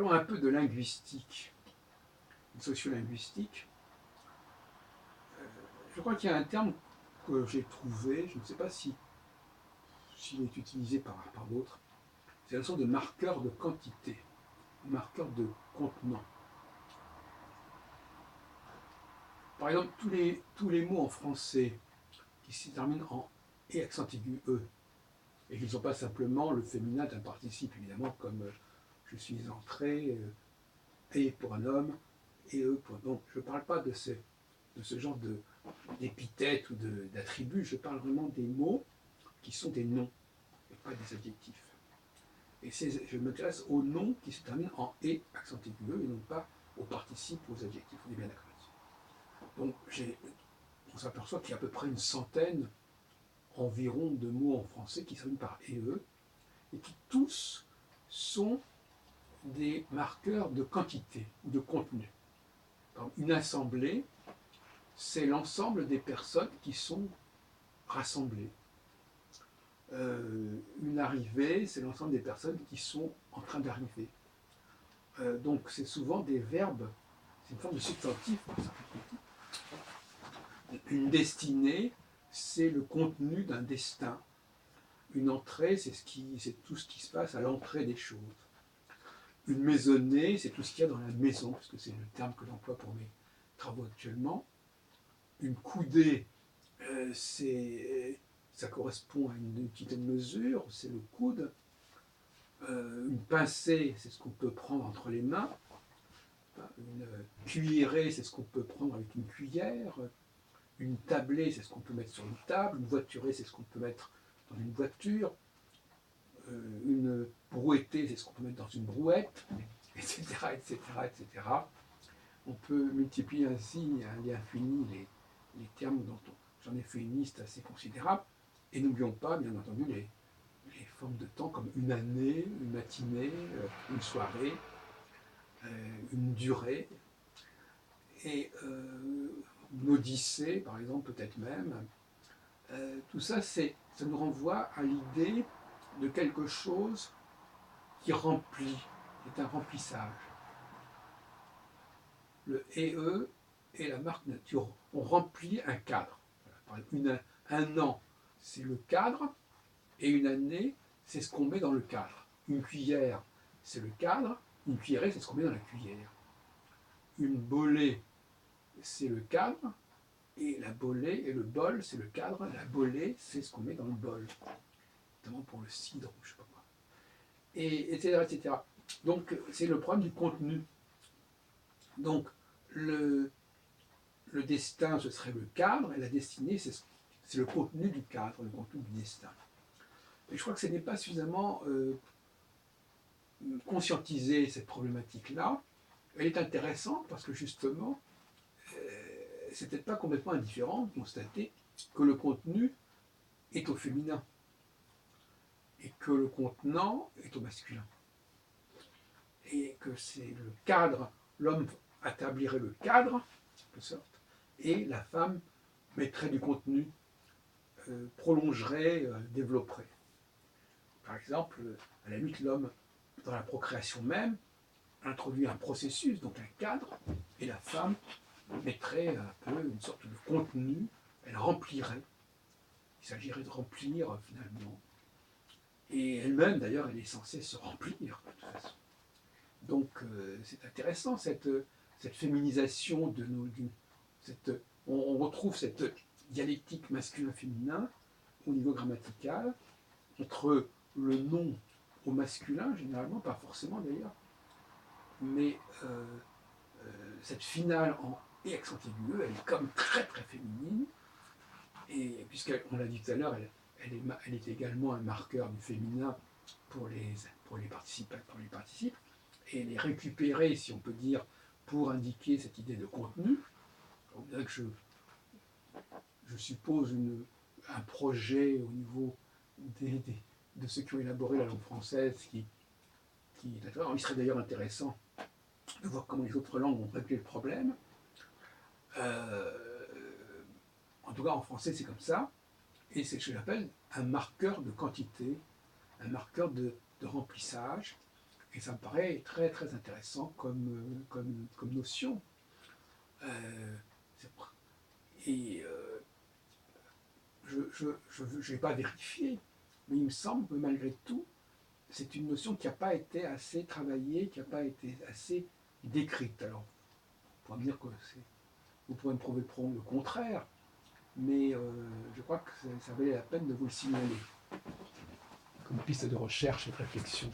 Parlons un peu de linguistique, de sociolinguistique. Je crois qu'il y a un terme que j'ai trouvé, je ne sais pas s'il est utilisé par d'autres, c'est la notion de marqueur de quantité, marqueur de contenant. Par exemple, tous les mots en français qui se terminent en et accent aigu e, et qui ne sont pas simplement le féminin d'un participe, évidemment, comme je suis entré, et pour un homme, et eux pour... Donc, je ne parle pas de ce genre d'épithètes ou d'attributs, je parle vraiment des mots qui sont des noms, et pas des adjectifs. Et je m'intéresse aux noms qui se terminent en et accent aigu e, et non pas aux participes ou aux adjectifs. On est bien d'accord là-dessus. Donc, on s'aperçoit qu'il y a à peu près une centaine environ de mots en français qui se terminent par e, et qui tous sont des marqueurs de quantité ou de contenu. Une assemblée, c'est l'ensemble des personnes qui sont rassemblées. Une arrivée, c'est l'ensemble des personnes qui sont en train d'arriver. Donc c'est souvent des verbes, c'est une forme de substantif. Une destinée, c'est le contenu d'un destin. Une entrée, c'est tout ce qui se passe à l'entrée des choses. Une maisonnée, c'est tout ce qu'il y a dans la maison, parce que c'est le terme que j'emploie pour mes travaux actuellement. Une coudée, ça correspond à une petite mesure, c'est le coude. Une pincée, c'est ce qu'on peut prendre entre les mains. Une cuillerée, c'est ce qu'on peut prendre avec une cuillère. Une tablée, c'est ce qu'on peut mettre sur une table. Une voiturée, c'est ce qu'on peut mettre dans une voiture. Une brouettée, c'est ce qu'on peut mettre dans une brouette, etc., etc., etc. On peut multiplier ainsi à l'infini les termes dont j'en ai fait une liste assez considérable. Et n'oublions pas, bien entendu, les formes de temps comme une année, une matinée, une soirée, une durée. Et une odyssée, par exemple, peut-être même. Tout ça, ça nous renvoie à l'idée de quelque chose qui remplit, c'est un remplissage. Le EE est la marque nature. On remplit un cadre. Un an, c'est le cadre, et une année, c'est ce qu'on met dans le cadre. Une cuillère, c'est le cadre, une cuillerée, c'est ce qu'on met dans la cuillère. Une bolée, c'est le cadre, et la bolée et le bol, c'est le cadre. La bolée, c'est ce qu'on met dans le bol, notamment pour le cidre, je sais pas quoi. Et etc., etc. Donc, c'est le problème du contenu. Donc, le destin, ce serait le cadre, et la destinée, c'est le contenu du cadre, le contenu du destin. Et je crois que ce n'est pas suffisamment conscientisé, cette problématique-là. Elle est intéressante parce que justement, c'est peut-être pas complètement indifférent de constater que le contenu est au féminin et que le contenant est au masculin. Et que c'est le cadre, l'homme établirait le cadre, en quelque sorte, et la femme mettrait du contenu, prolongerait, développerait. Par exemple, à la limite, l'homme, dans la procréation même, introduit un processus, donc un cadre, et la femme mettrait un peu une sorte de contenu, elle remplirait. Il s'agirait de remplir, finalement. Et elle-même, d'ailleurs, elle est censée se remplir, de toute façon. Donc, c'est intéressant, cette féminisation de nos... On retrouve cette dialectique masculin-féminin au niveau grammatical, entre le nom au masculin, généralement, pas forcément d'ailleurs, mais cette finale en et accent aigu, elle est comme très très féminine, et puisqu'on l'a dit tout à l'heure, elle est également un marqueur du féminin pour les participes, et elle est récupérée, si on peut dire, pour indiquer cette idée de contenu. On dirait que je suppose un projet au niveau de ceux qui ont élaboré la langue française qui il serait d'ailleurs intéressant de voir comment les autres langues ont réglé le problème. En tout cas, en français, c'est comme ça. Et c'est ce que j'appelle un marqueur de quantité, un marqueur de remplissage. Et ça me paraît très très intéressant comme notion. C'est- et je n'ai pas vérifié, mais il me semble que malgré tout, c'est une notion qui n'a pas été assez travaillée, qui n'a pas été assez décrite. Alors, on pourra me dire que vous pourrez me prouver le contraire, mais je crois que ça valait la peine de vous le signaler comme piste de recherche et de réflexion.